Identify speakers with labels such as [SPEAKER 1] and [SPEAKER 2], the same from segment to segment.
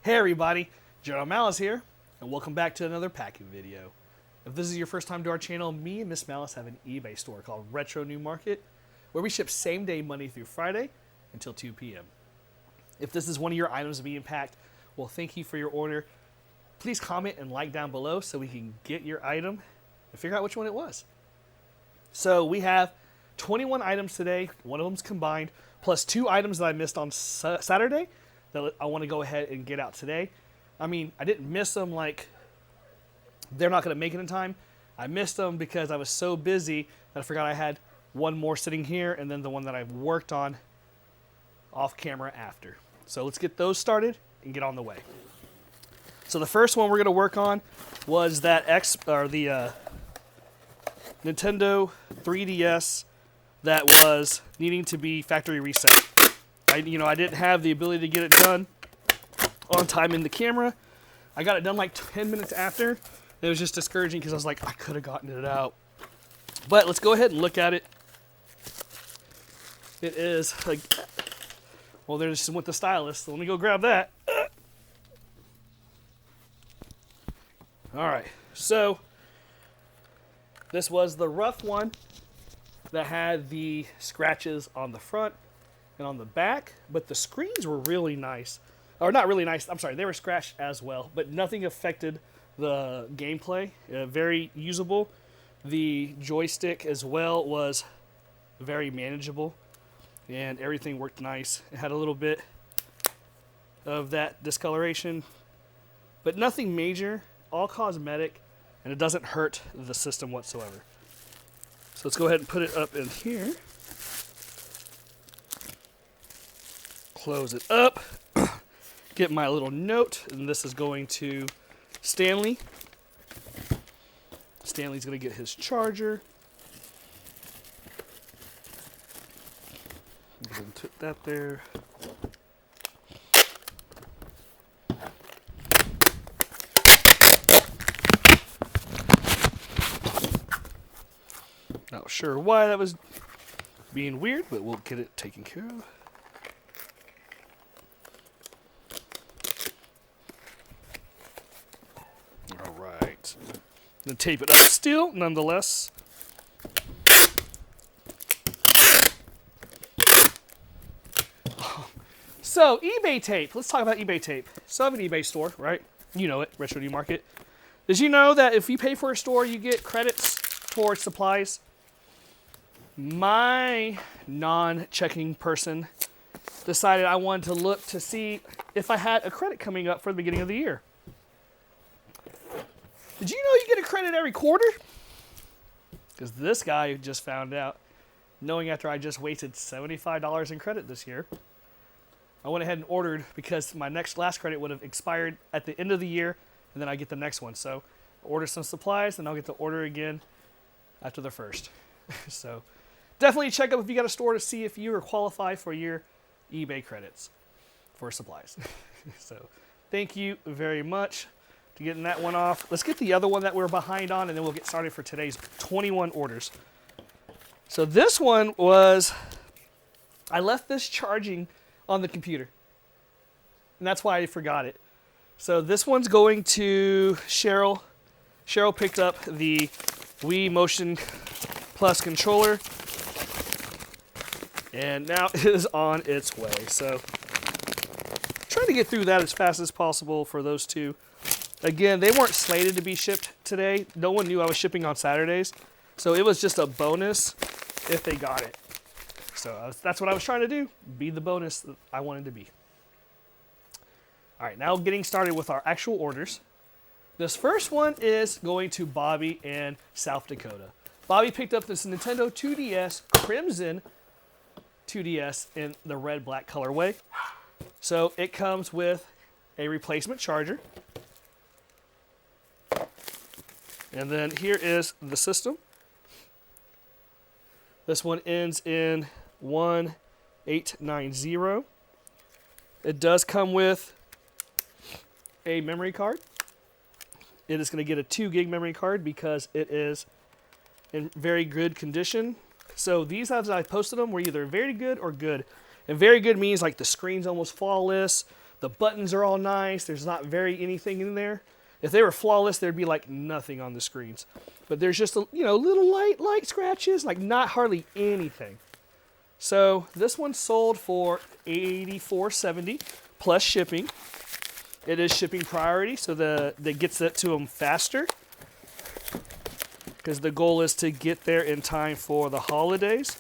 [SPEAKER 1] Hey everybody, General Malice here, and welcome back to another packing video. If this is your first time to our channel, me and Miss Malice have an eBay store called Retro New Market, where we ship same day Monday through Friday until 2 p.m. If this is one of your items being packed, well, thank you for your order. Please comment and like down below so we can get your item and figure out which one it was. So we have 21 items today, one of them's combined, plus 2 items that I missed on Saturday that I want to go ahead and get out today. I mean, I didn't miss them like they're not going to make it in time. I missed them because I was so busy that I forgot I had one more sitting here and then the one that I've worked on off camera after. So let's get those started and get on the way. So the first one we're going to work on was that Nintendo 3DS that was needing to be factory reset. I didn't have the ability to get it done on time in the camera. I got it done like 10 minutes after. It was just discouraging because I was like, I could have gotten it out. But let's go ahead and look at it. It is like, well, there's just with the stylus. So let me go grab that. All right, so this was the rough one that had the scratches on the front and on the back, but the screens were really nice. Or not really nice, I'm sorry, they were scratched as well, but nothing affected the gameplay. Very usable. The joystick as well was very manageable, and everything worked nice. It had a little bit of that discoloration, but nothing major, all cosmetic, and it doesn't hurt the system whatsoever. So let's go ahead and put it up in here. Close it up. Get my little note, and this is going to Stanley. Stanley's going to get his charger. Go ahead and put that there. Not sure why that was being weird, but we'll get it taken care of. All right. Gonna tape it up still, nonetheless. So, eBay tape. Let's talk about eBay tape. So I have an eBay store, right? You know it, Retro New Market. Did you know that if you pay for a store, you get credits for supplies? My non-checking person decided I wanted to look to see if I had a credit coming up for the beginning of the year. Did you know you get a credit every quarter? Because this guy just found out, knowing after I just wasted $75 in credit this year, I went ahead and ordered because my last credit would have expired at the end of the year, and then I get the next one. So I order some supplies, and I'll get to order again after the first. So definitely check up if you got a store to see if you are qualified for your eBay credits for supplies. So thank you very much to getting that one off. Let's get the other one that we're behind on, and then we'll get started for today's 21 orders. So this one was, I left this charging on the computer, and that's why I forgot it. So this one's going to Cheryl. Cheryl picked up the Wii Motion Plus controller, and now it is on its way. So trying to get through that as fast as possible for those two. Again, they weren't slated to be shipped today. No one knew I was shipping on Saturdays, so it was just a bonus if they got it. So that's what I was trying to do, be the bonus that I wanted to be. All right, now getting started with our actual orders. This first one is going to Bobby in South Dakota. Bobby picked up this Nintendo 2DS, Crimson 2DS in the red-black colorway. So it comes with a replacement charger. And then here is the system. This one ends in 1890. It does come with a memory card. It is going to get a 2 gig memory card because it is in very good condition. So these as I posted them were either very good or good. And very good means like the screen's almost flawless, The buttons are all nice. There's not very anything in there. If they were flawless, there'd be like nothing on the screens. But there's just a, little light scratches, like not hardly anything. So this one sold for $84.70 plus shipping. It is shipping priority, so that gets it to them faster. Because the goal is to get there in time for the holidays,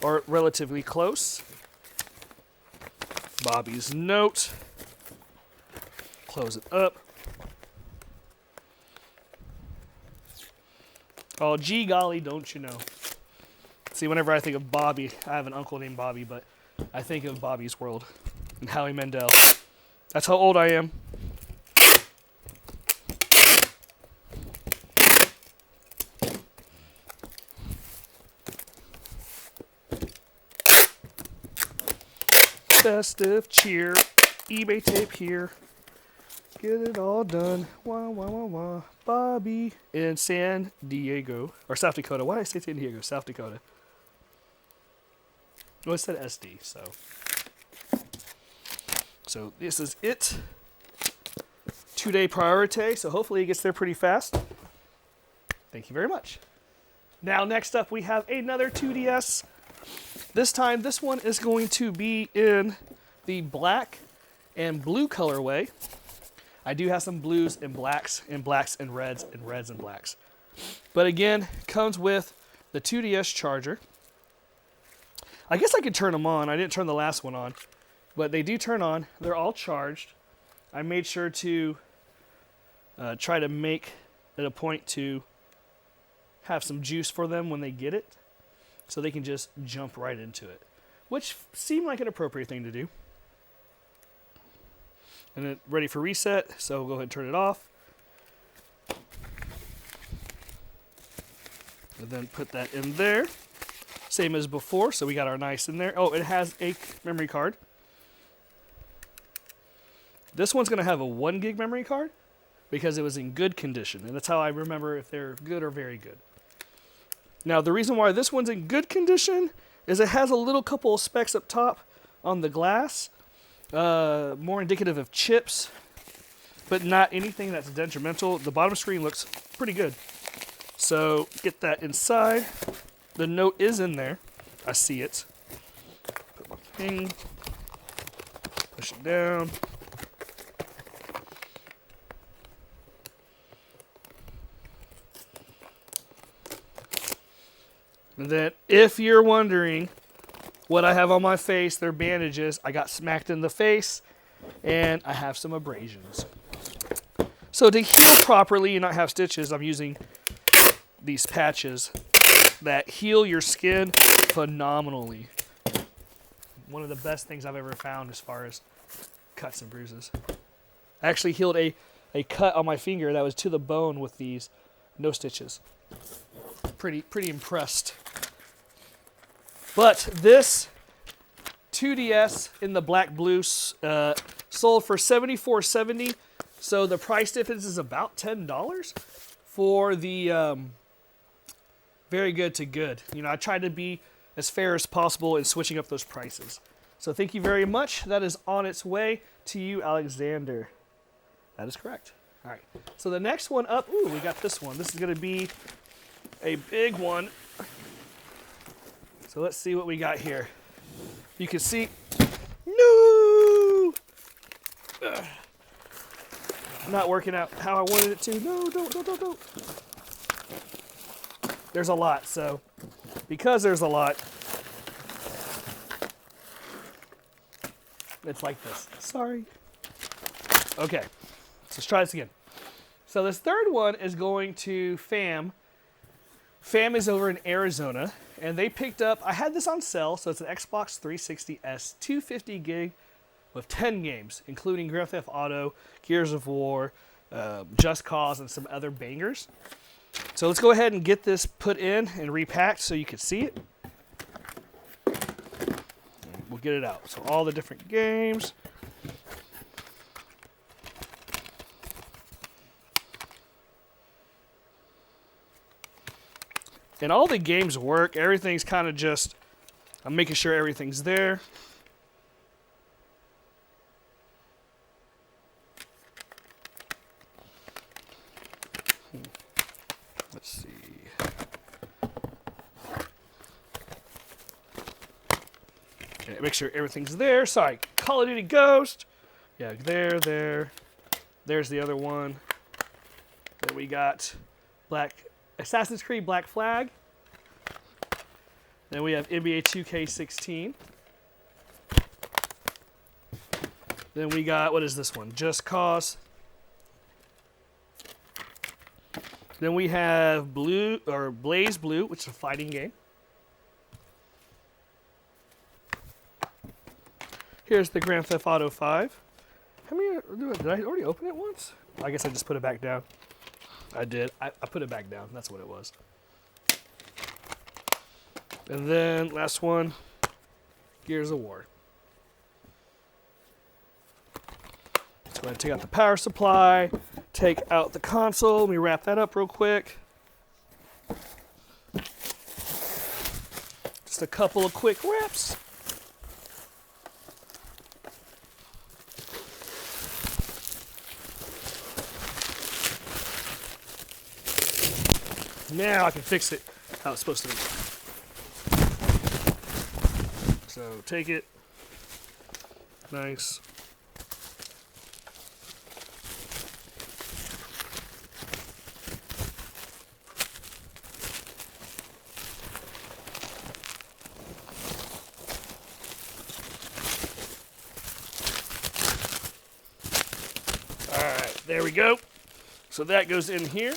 [SPEAKER 1] or relatively close. Bobby's note. Close it up. Oh, gee golly, don't you know. See, whenever I think of Bobby, I have an uncle named Bobby, but I think of Bobby's World and Howie Mandel. That's how old I am. Festive cheer, eBay tape here. Get it all done. Wah, wah, wah, wah. Bobby in San Diego. Or South Dakota. Why did I say San Diego? South Dakota. Well, it said SD, so. So this is it. 2-day priority, so hopefully it gets there pretty fast. Thank you very much. Now, next up, we have another 2DS. This time, this one is going to be in the black and blue colorway. I do have some blues and blacks and reds and blacks. But again, comes with the 2DS charger. I guess I could turn them on. I didn't turn the last one on. But they do turn on. They're all charged. I made sure to try to make it a point to have some juice for them when they get it, so they can just jump right into it, which seemed like an appropriate thing to do. And then ready for reset, so we'll go ahead and turn it off. And then put that in there. Same as before, so we got our nice in there. Oh, it has a memory card. This one's going to have a 1 gig memory card because it was in good condition. And that's how I remember if they're good or very good. Now, the reason why this one's in good condition is it has a little couple of specks up top on the glass. More indicative of chips, but not anything that's detrimental. The bottom screen looks pretty good. So, get that inside. The note is in there. I see it. Put my thing. Push it down. And then, if you're wondering what I have on my face, they're bandages. I got smacked in the face, and I have some abrasions. So to heal properly and not have stitches, I'm using these patches that heal your skin phenomenally. One of the best things I've ever found as far as cuts and bruises. I actually healed a cut on my finger that was to the bone with these, no stitches. Pretty impressed. But this 2DS in the black blue sold for $74.70. So the price difference is about $10 for the very good to good. You know, I tried to be as fair as possible in switching up those prices. So thank you very much. That is on its way to you, Alexander. That is correct. All right. So the next one up, ooh, we got this one. This is going to be a big one. So let's see what we got here. You can see, no! Ugh. Not working out how I wanted it to. No, don't. There's a lot, so because there's a lot, it's like this. Sorry. Okay, so let's try this again. So this third one is going to FAM. FAM is over in Arizona, and they picked up, I had this on sale, so it's an Xbox 360S 250 gig with 10 games, including Grand Theft Auto, Gears of War, Just Cause, and some other bangers. So let's go ahead and get this put in and repacked so you can see it. We'll get it out. So all the different games. And all the games work. Everything's kind of just, I'm making sure everything's there. Okay, make sure everything's there. Sorry, Call of Duty Ghost. Yeah, there. There's the other one. Then we got Assassin's Creed Black Flag. Then we have NBA 2K16. Then we got, what is this one? Just Cause. Then we have Blaze Blue, which is a fighting game. Here's the Grand Theft Auto 5. How many did I already open it once? I guess I just put it back down. I did. I put it back down. That's what it was. And then last one, Gears of War. Let's go ahead and take out the power supply, take out the console. Let me wrap that up real quick. Just a couple of quick wraps. Now I can fix it how it's supposed to be. So take it. Nice. All right, there we go. So that goes in here.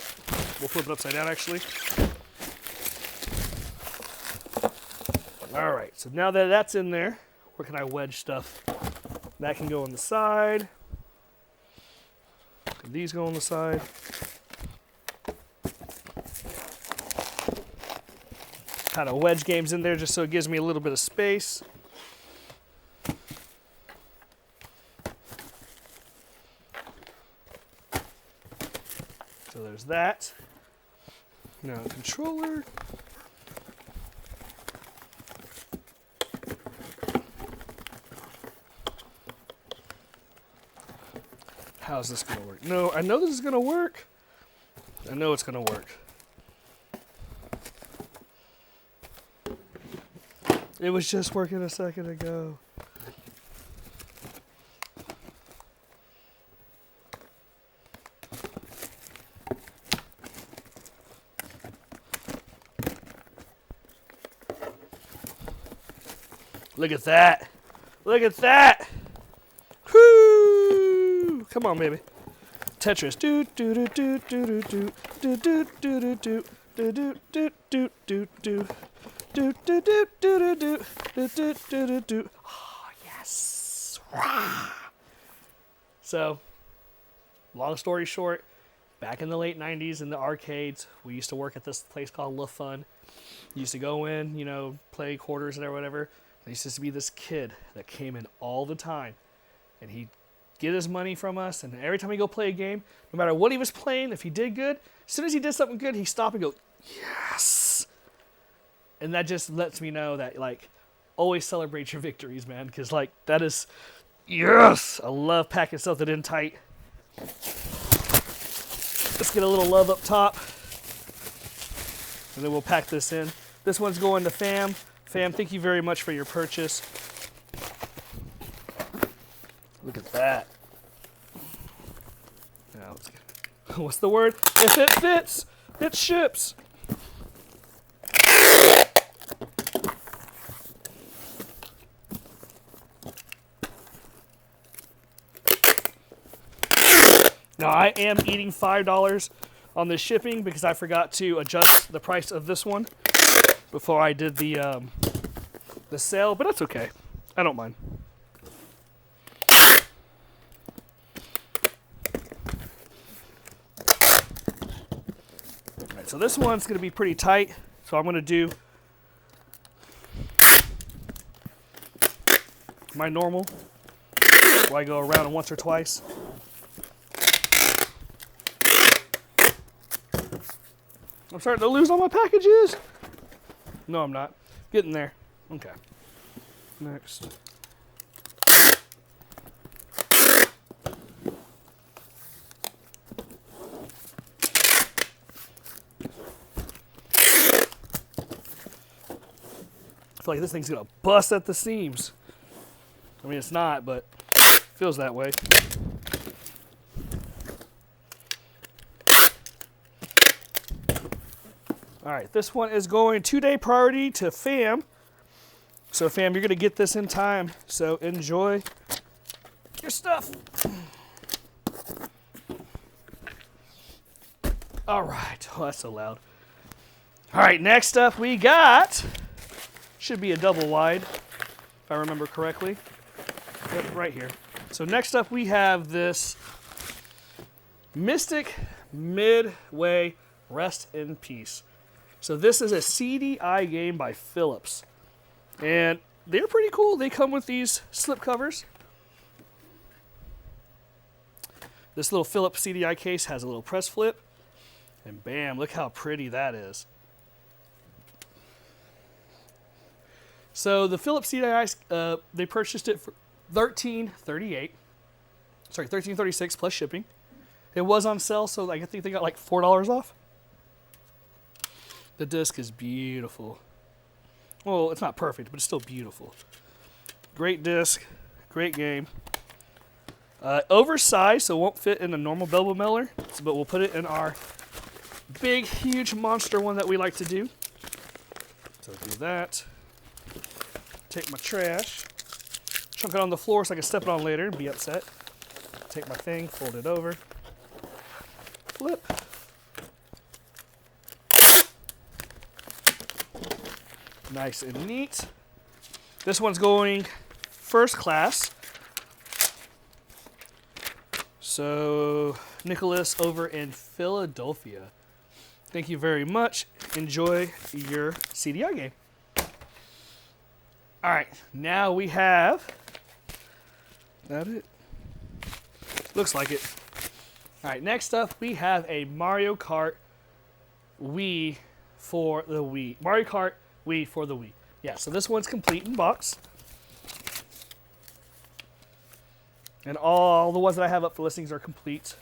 [SPEAKER 1] We'll flip it upside down, actually. All right, so now that that's in there, where can I wedge stuff? That can go on the side. These go on the side. Kind of wedge games in there just so it gives me a little bit of space. So there's that. Now controller. How's this gonna work? No, I know this is gonna work. I know it's gonna work. It was just working a second ago. Look at that. Look at that. Whoo! Come on, baby. Tetris. Do do do do do do do do do do do do do do do do. Do do do do do do do do do do do. Oh yes. So, long story short, back in the late 90s in the arcades, we used to work at this place called La Fun. Used to go in, you know, play quarters and whatever. There used to be this kid that came in all the time, and he'd get his money from us, and every time he go play a game, no matter what he was playing, if he did good, as soon as he did something good, he'd stop and go, yes. And that just lets me know that, like, always celebrate your victories, man, because, like, that is, yes. I love packing something in tight. Let's get a little love up top, and then we'll pack this in. This one's going to Fam. Fam, thank you very much for your purchase. Look at that. Now, what's the word? If it fits, it ships. Now, I am eating $5 on this shipping because I forgot to adjust the price of this one before I did the sale, but that's okay. I don't mind. All right, so this one's going to be pretty tight, so I'm going to do my normal, where I go around once or twice. I'm starting to lose all my packages. No, I'm not. Getting there. Okay. Next. I feel like this thing's gonna bust at the seams. I mean, it's not, but feels that way. All right, this one is going 2-day priority to fam. So fam, you're gonna get this in time. So enjoy your stuff. All right, oh, that's so loud. All right, next up we got, should be a double wide, if I remember correctly. Yep, right here. So next up we have this Mystic Midway Rest in Peace. So this is a CDI game by Philips. And they're pretty cool. They come with these slip covers. This little Philips CDI case has a little press flip. And bam, look how pretty that is. So the Philips CDI, they purchased it for $13.38. Sorry, $13.36 plus shipping. It was on sale, so I think they got like $4 off. The disc is beautiful. Well, it's not perfect, but it's still beautiful. Great disc, great game. Oversized, so it won't fit in a normal bevel mailer, but we'll put it in our big, huge monster one that we like to do. So do that. Take my trash, chunk it on the floor so I can step it on later and be upset. Take my thing, fold it over, flip. Nice and neat. This one's going first class. So, Nicholas over in Philadelphia. Thank you very much. Enjoy your CDI game. All right, now we have, that it? Looks like it. All right, next up we have a Mario Kart Wii for the Wii. Mario Kart Wii for the Wii. Yeah, so this one's complete in box. And all the ones that I have up for listings are complete.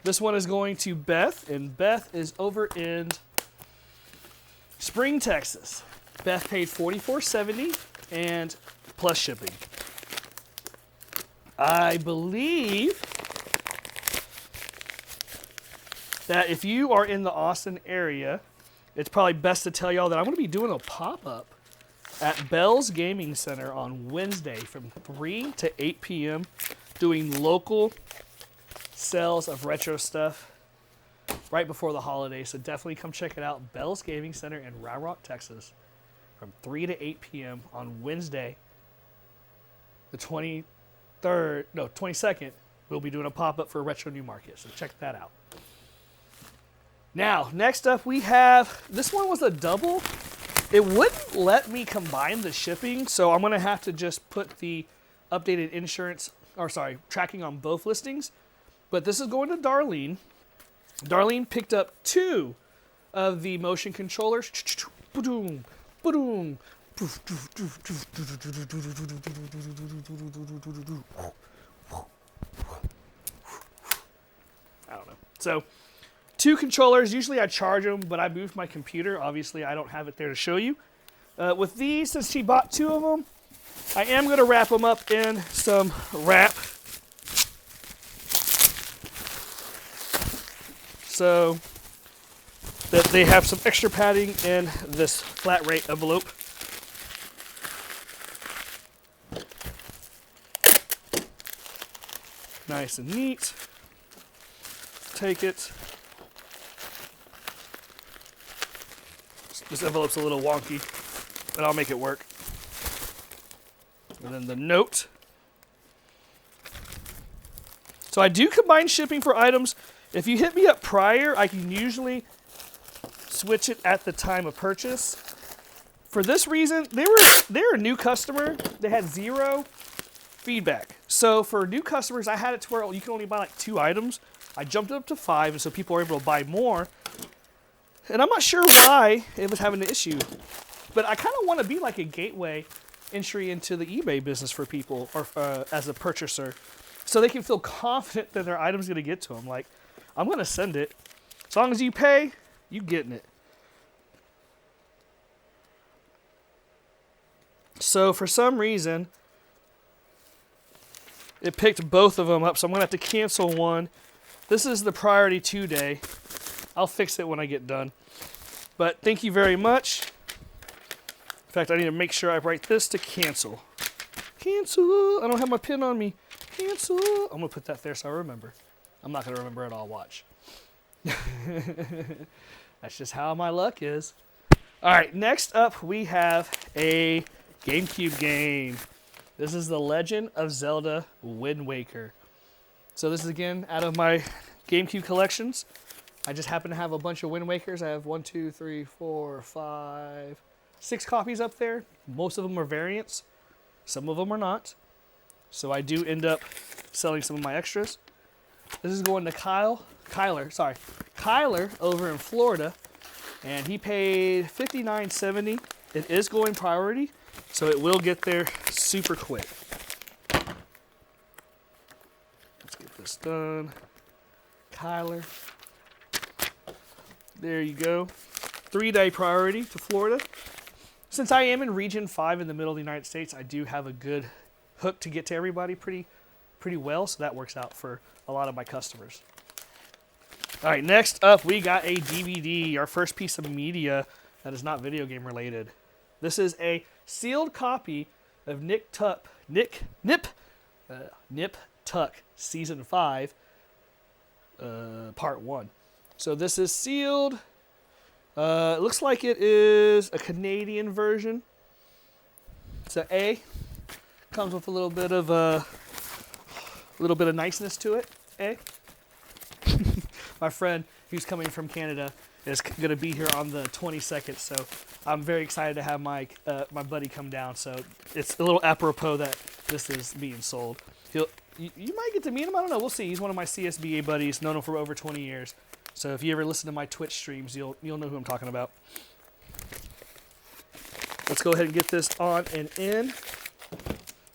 [SPEAKER 1] This one is going to Beth, and Beth is over in Spring, Texas. Beth paid $44.70 and plus shipping. I believe that if you are in the Austin area, it's probably best to tell y'all that I'm going to be doing a pop-up at Bell's Gaming Center on Wednesday from 3 to 8 p.m. doing local sales of retro stuff right before the holidays. So definitely come check it out. Bell's Gaming Center in Round Rock, Texas from 3 to 8 p.m. on Wednesday, the 22nd. We'll be doing a pop-up for Retro New Market. So check that out. Now, next up we have, this one was a double. It wouldn't let me combine the shipping, so I'm going to have to just put the updated tracking on both listings. But this is going to Darlene. Darlene picked up 2 of the motion controllers. Ba-doom, ba-doom. I don't know. So, 2 controllers. Usually I charge them, but I moved my computer. Obviously, I don't have it there to show you. With these, since she bought 2 of them, I am going to wrap them up in some wrap. So that they have some extra padding in this flat rate envelope. Nice and neat. Take it. This envelope's a little wonky, but I'll make it work. And then the note. So I do combine shipping for items. If you hit me up prior, I can usually switch it at the time of purchase. For this reason, they're a new customer. They had 0 feedback. So for new customers, I had it to where you can only buy like 2 items. I jumped it up to 5, and so people are able to buy more. And I'm not sure why it was having an issue, but I kind of want to be like a gateway entry into the eBay business for people, or as a purchaser, so they can feel confident that their item's going to get to them. Like, I'm going to send it. As long as you pay, you getting it. So for some reason, it picked both of them up, so I'm going to have to cancel one. This is the priority 2 day. I'll fix it when I get done. But thank you very much. In fact, I need to make sure I write this to cancel. Cancel. I don't have my pen on me. Cancel. I'm going to put that there so I remember. I'm not going to remember it all. Watch. That's just how my luck is. All right, next up we have a GameCube game. This is The Legend of Zelda Wind Waker. So this is again out of my GameCube collections. I just happen to have a bunch of Wind Wakers. I have 1, 2, 3, 4, 5, 6 copies up there. Most of them are variants. Some of them are not. So I do end up selling some of my extras. This is going to Kyler over in Florida. And he paid $59.70. It is going priority, so it will get there super quick. Let's get this done. Kyler. There you go. 3-day priority to Florida. Since I am in Region 5 in the middle of the United States, I do have a good hook to get to everybody pretty well, so that works out for a lot of my customers. All right, next up, we got a DVD, our first piece of media that is not video game related. This is a sealed copy of Nip Tuck Season 5, Part 1. So this is sealed. It looks like it is a Canadian version. It's A. Comes with a little bit of niceness to it. A. My friend who's coming from Canada is going to be here on the 22nd, so I'm very excited to have my buddy come down. So it's a little apropos that this is being sold. You might get to meet him. I don't know. We'll see. He's one of my CSBA buddies. Known him for over 20 years. So if you ever listen to my Twitch streams, you'll know who I'm talking about. Let's go ahead and get this on and in.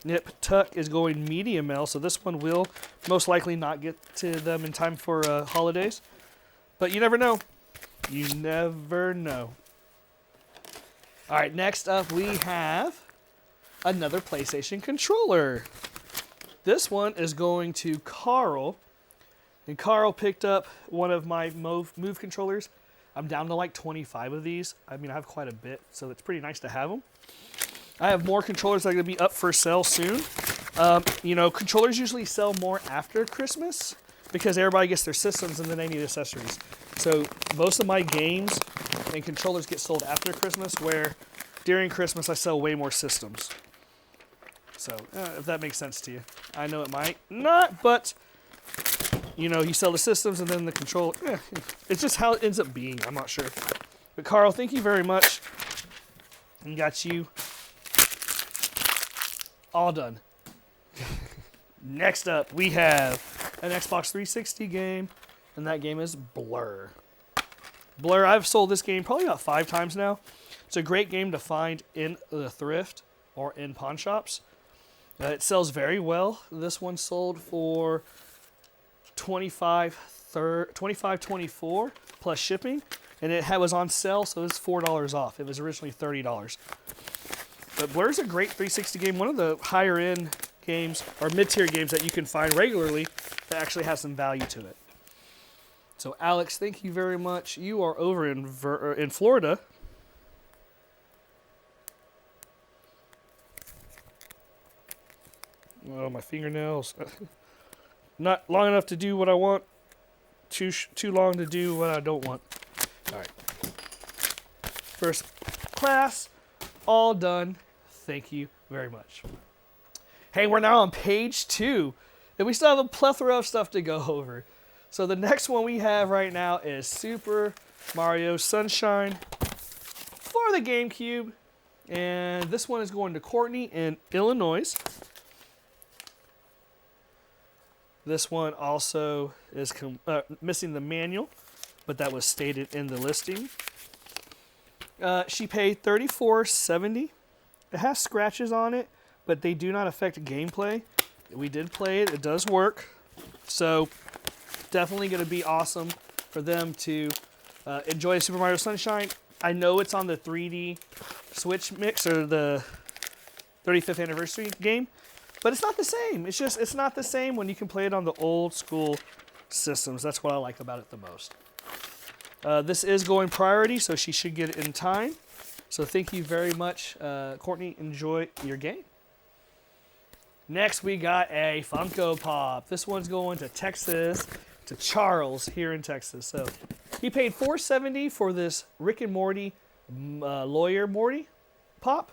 [SPEAKER 1] Nip Tuck is going medium L, so this one will most likely not get to them in time for holidays. But you never know. You never know. All right, next up we have another PlayStation controller. This one is going to Carl. And Carl picked up one of my Move controllers. I'm down to like 25 of these. I mean, I have quite a bit, so it's pretty nice to have them. I have more controllers that are going to be up for sale soon. Controllers usually sell more after Christmas because everybody gets their systems and then they need accessories. So most of my games and controllers get sold after Christmas, where during Christmas I sell way more systems. So if that makes sense to you. I know it might not, but you sell the systems and then the controller. It's just how it ends up being. I'm not sure. But Carl, thank you very much. And got you all done. Next up, we have an Xbox 360 game, and that game is Blur. Blur, I've sold this game probably about 5 times now. It's a great game to find in the thrift or in pawn shops. It sells very well. This one sold for $25.24 plus shipping, and it was on sale, so it's $4 off. It was originally $30. But Blur's a great 360 game, one of the higher end games or mid-tier games that you can find regularly that actually has some value to it. So Alex, thank you very much. You are over in Florida. Oh, my fingernails. Not long enough to do what I want. Too long to do what I don't want. All right. First class, all done. Thank you very much. Hey, we're now on page 2, and we still have a plethora of stuff to go over. So the next one we have right now is Super Mario Sunshine for the GameCube, and this one is going to Courtney in Illinois. This one also is missing the manual, but that was stated in the listing. She paid $34.70. It has scratches on it, but they do not affect gameplay. We did play it. It does work. So definitely going to be awesome for them to enjoy Super Mario Sunshine. I know it's on the 3D Switch mix or the 35th anniversary game, But it's not the same. It's not the same when you can play it on the old school systems. That's what I like about it the most. This is going priority, so she should get it in time. So thank you very much, Courtney. Enjoy your game. Next, we got a Funko Pop. This one's going to Texas, to Charles here in Texas. So he paid $4.70 for this Rick and Morty Lawyer Morty Pop.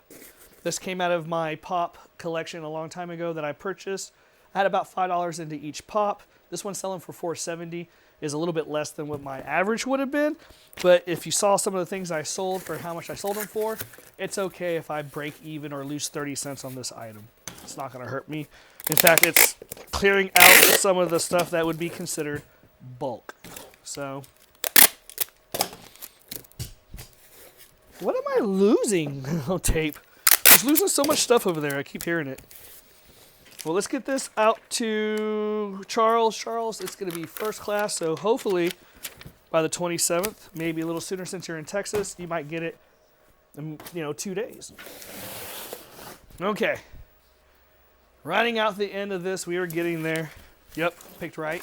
[SPEAKER 1] This came out of my Pop collection a long time ago that I purchased. I had about $5 into each Pop. This one's selling for $4.70. Is a little bit less than what my average would have been. But if you saw some of the things I sold for how much I sold them for, it's okay if I break even or lose 30 cents on this item. It's not going to hurt me. In fact, it's clearing out some of the stuff that would be considered bulk. So, what am I losing on tape? Just losing so much stuff over there. I keep hearing it. Well, let's get this out to Charles. Charles, it's going to be first class, so hopefully by the 27th, maybe a little sooner since you're in Texas, you might get it in, 2 days. Okay. Rounding out the end of this, we are getting there. Yep, picked right.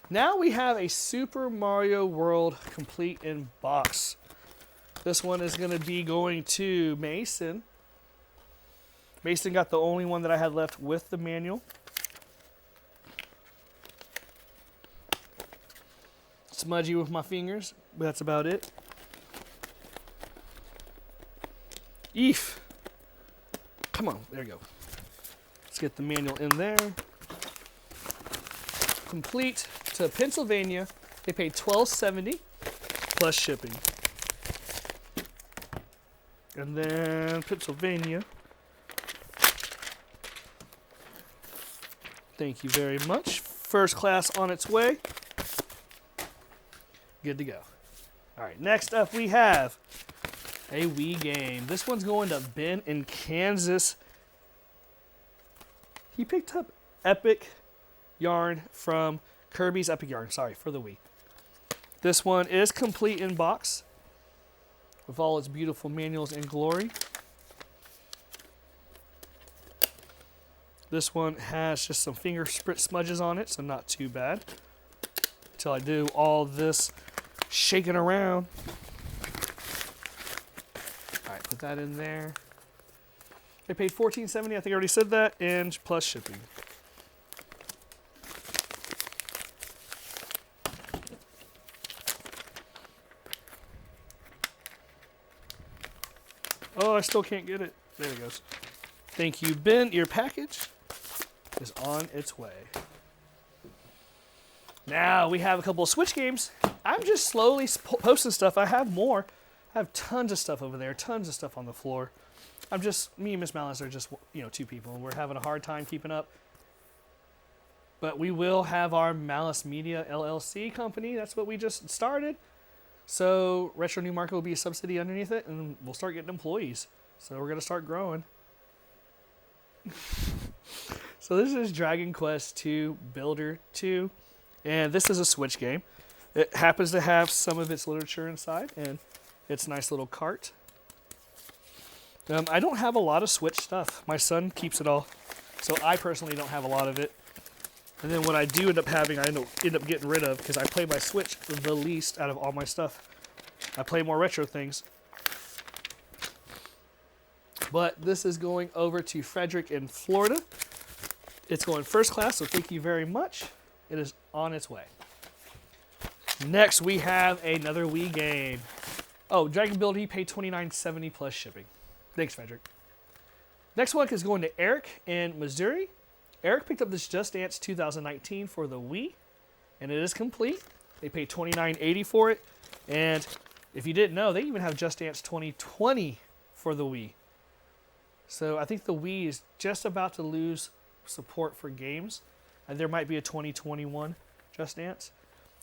[SPEAKER 1] Now we have a Super Mario World complete in box. This one is going to be going to Mason. Mason got the only one that I had left with the manual. Smudgy with my fingers, but that's about it. Eef. Come on, there you go. Let's get the manual in there. Complete to Pennsylvania. They paid $12.70 plus shipping. And then Pennsylvania. Thank you very much. First class on its way. Good to go. All right, next up we have a Wii game. This one's going to Ben in Kansas. He picked up Epic Yarn from Kirby's Epic Yarn, sorry, for the Wii. This one is complete in box with all its beautiful manuals and glory. This one has just some finger smudges on it, so not too bad. Until I do all this shaking around. All right, put that in there. I paid $14.70, I think I already said that, and plus shipping. Oh, I still can't get it. There it goes. Thank you, Ben. Your package is on its way. Now we have a couple of Switch games. I'm just slowly posting stuff. I have more. I have tons of stuff over there, tons of stuff on the floor. Me and Miss Malice are just, two people. We're having a hard time keeping up. But we will have our Malice Media LLC company. That's what we just started. So Retro New Market will be a subsidy underneath it, and we'll start getting employees. So we're going to start growing. So this is Dragon Quest II Builder 2. And this is a Switch game. It happens to have some of its literature inside, and it's a nice little cart. I don't have a lot of Switch stuff. My son keeps it all, so I personally don't have a lot of it. And then what I do end up having, I end up getting rid of, because I play my Switch the least out of all my stuff. I play more retro things. But this is going over to Frederick in Florida. It's going first class, so thank you very much. It is on its way. Next, we have another Wii game. Oh, Dragon Builder, he paid $29.70 plus shipping. Thanks, Frederick. Next one is going to Eric in Missouri. Eric picked up this Just Dance 2019 for the Wii, and it is complete. They paid $29.80 for it. And if you didn't know, they even have Just Dance 2020 for the Wii. So I think the Wii is just about to lose support for games. And there might be a 2021 Just Dance.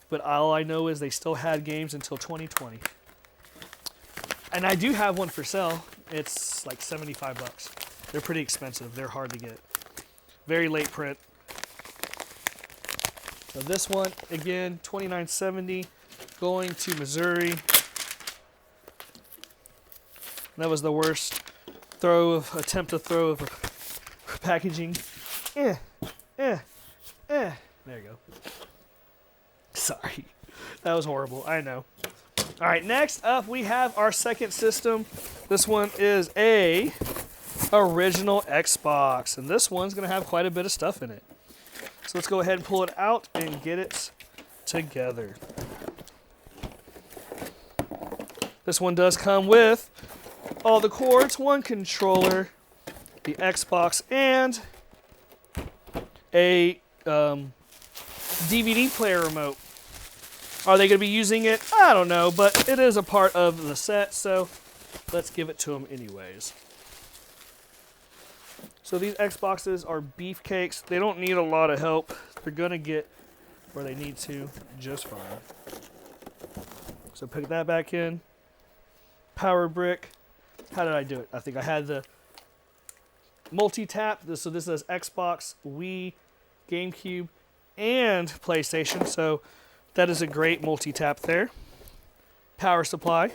[SPEAKER 1] But all I know is they still had games until 2020. And I do have one for sale. It's like $75. They're pretty expensive. They're hard to get. Very late print. So this one, again, $29.70, going to Missouri. That was the worst attempt to throw of packaging. There you go. Sorry. That was horrible. I know. All right, next up we have our second system. This one is a original Xbox, and this one's going to have quite a bit of stuff in it. So let's go ahead and pull it out and get it together. This one does come with all the cords, one controller, the Xbox, and a DVD player remote. Are they going to be using it? I don't know, but it is a part of the set, so let's give it to them anyways. So these Xboxes are beefcakes. They don't need a lot of help. They're going to get where they need to just fine. So pick that back in. Power brick. How did I do it? I think I had the multi-tap. So this is Xbox, Wii, Gamecube, and PlayStation. So that is a great multi-tap there. Power supply.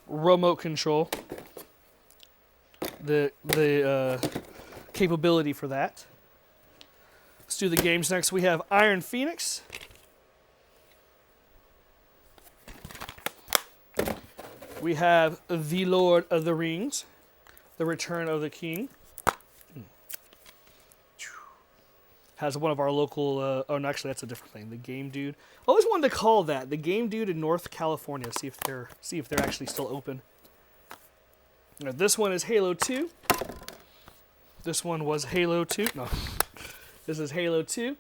[SPEAKER 1] Remote control. The capability for that. Let's do the games next. We have Iron Phoenix. We have The Lord of the Rings. The Return of the King. Has one of our local, oh no, actually that's a different thing. The Game Dude. I always wanted to call that the Game Dude in North California. See if they're actually still open. Now, this one is Halo 2. This one was Halo 2. No, this is Halo 2.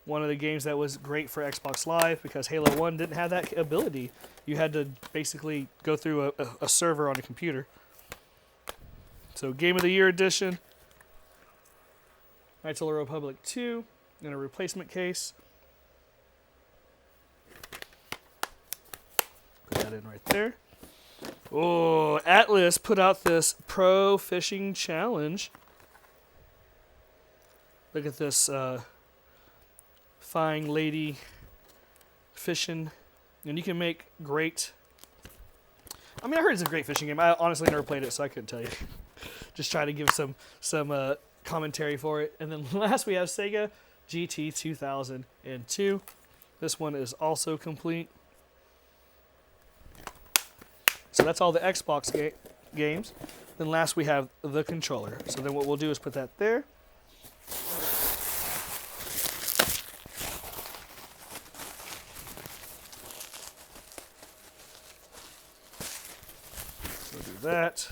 [SPEAKER 1] One of the games that was great for Xbox Live because Halo 1 didn't have that ability. You had to basically go through a server on a computer. So Game of the Year edition. Knights of the Republic 2 in a replacement case. Put that in right there. Oh, Atlas put out this Pro Fishing Challenge. Look at this fine lady fishing. And you can make great... I mean, I heard it's a great fishing game. I honestly never played it, so I couldn't tell you. Just try to give some commentary for it. And then last we have Sega GT 2002. This one is also complete. So that's all the Xbox games. Then last we have the controller. So then what we'll do is put that there. So do that.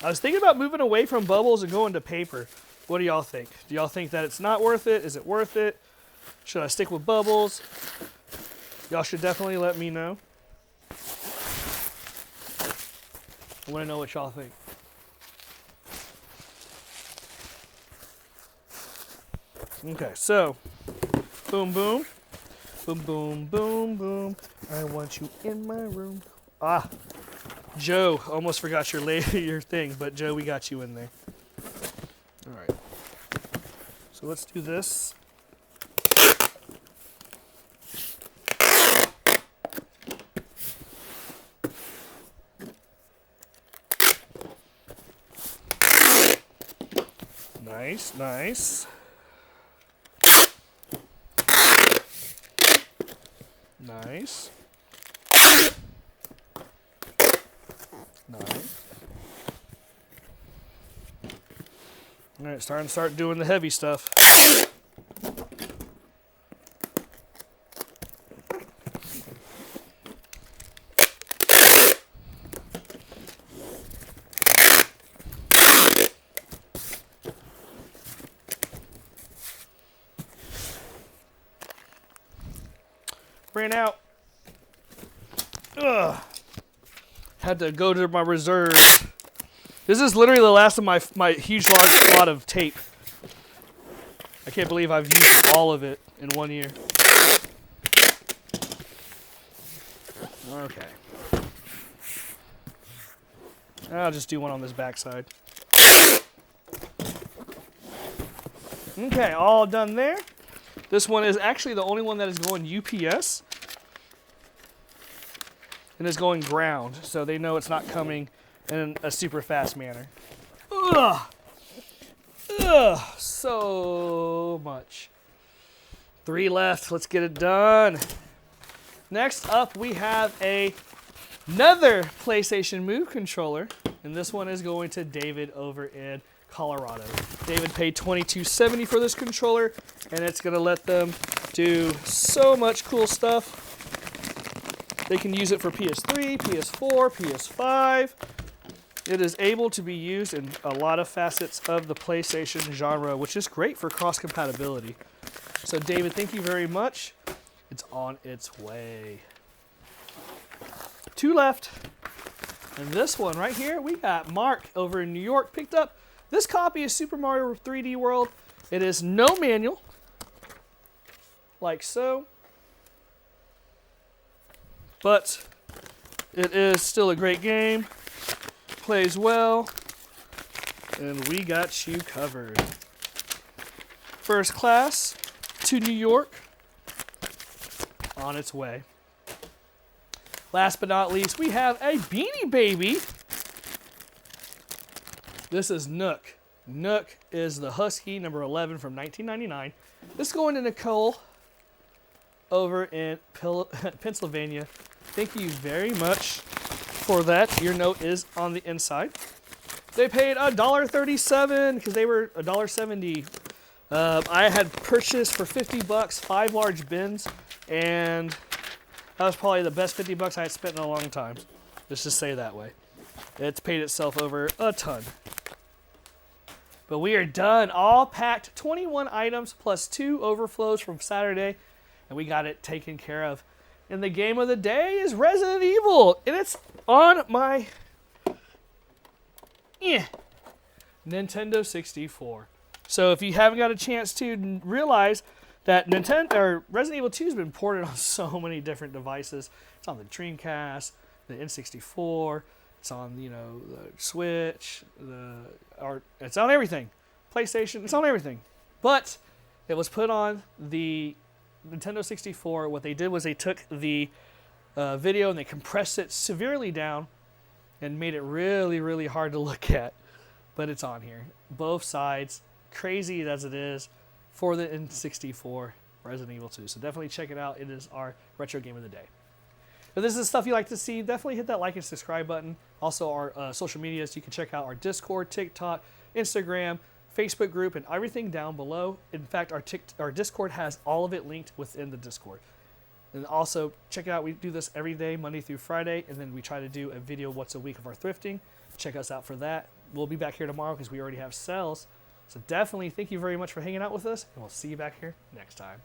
[SPEAKER 1] I was thinking about moving away from bubbles and going to paper. What do y'all think? Do y'all think that it's not worth it? Is it worth it? Should I stick with bubbles? Y'all should definitely let me know. I want to know what y'all think. Okay, so boom, boom, boom, boom, boom, boom. I want you in my room. Ah. Joe, almost forgot your thing, but Joe, we got you in there. All right. So let's do this. Nice, nice. Nice. Nice. All right, start doing the heavy stuff. Ran out. Ugh. Had to go to my reserves. This is literally the last of my huge large wad of tape. I can't believe I've used all of it in 1 year. Okay. I'll just do one on this backside. Okay, all done there. This one is actually the only one that is going UPS. and is going ground, so they know it's not coming in a super fast manner. Ugh! Ugh! So much. 3 left. Let's get it done. Next up, we have another PlayStation Move controller, and this one is going to David over in Colorado. David paid $22.70 for this controller, and it's going to let them do so much cool stuff. They can use it for PS3, PS4, PS5. It is able to be used in a lot of facets of the PlayStation genre, which is great for cross-compatibility. So David, thank you very much. It's on its way. 2 left. And this one right here, we got Mark over in New York picked up. This copy is Super Mario 3D World. It is no manual, like so. But it is still a great game. Plays well. And we got you covered. First class to New York. On its way. Last but not least, we have a Beanie Baby. This is Nook. Nook is the Husky number 11 from 1999. This is going to Nicole over in Pennsylvania. Thank you very much for that. Your note is on the inside. They paid $1.37 because they were $1.70. I had purchased for $50 5 large bins, and that was probably the best $50 I had spent in a long time. Let's just say it that way. It's paid itself over a ton. But we are done. All packed, 21 items plus 2 overflows from Saturday, and we got it taken care of. And the game of the day is Resident Evil, and it's on my Nintendo 64. So if you haven't got a chance to realize that Resident Evil 2 has been ported on so many different devices. It's on the Dreamcast, the N64, it's on the Switch, it's on everything. PlayStation, it's on everything. But it was put on the Nintendo 64. What they did was they took the video and they compressed it severely down and made it really, really hard to look at. But it's on here. Both sides, crazy as it is, for the N64 Resident Evil 2. So definitely check it out. It is our retro game of the day. If this is the stuff you like to see, definitely hit that like and subscribe button. Also our social medias, you can check out our Discord, TikTok, Instagram, Facebook group, and everything down below. In fact, our Discord has all of it linked within the Discord. And also check it out. We do this every day, Monday through Friday, and then we try to do a video once a week of our thrifting. Check us out for that. We'll be back here tomorrow because we already have sales. So definitely thank you very much for hanging out with us, and we'll see you back here next time.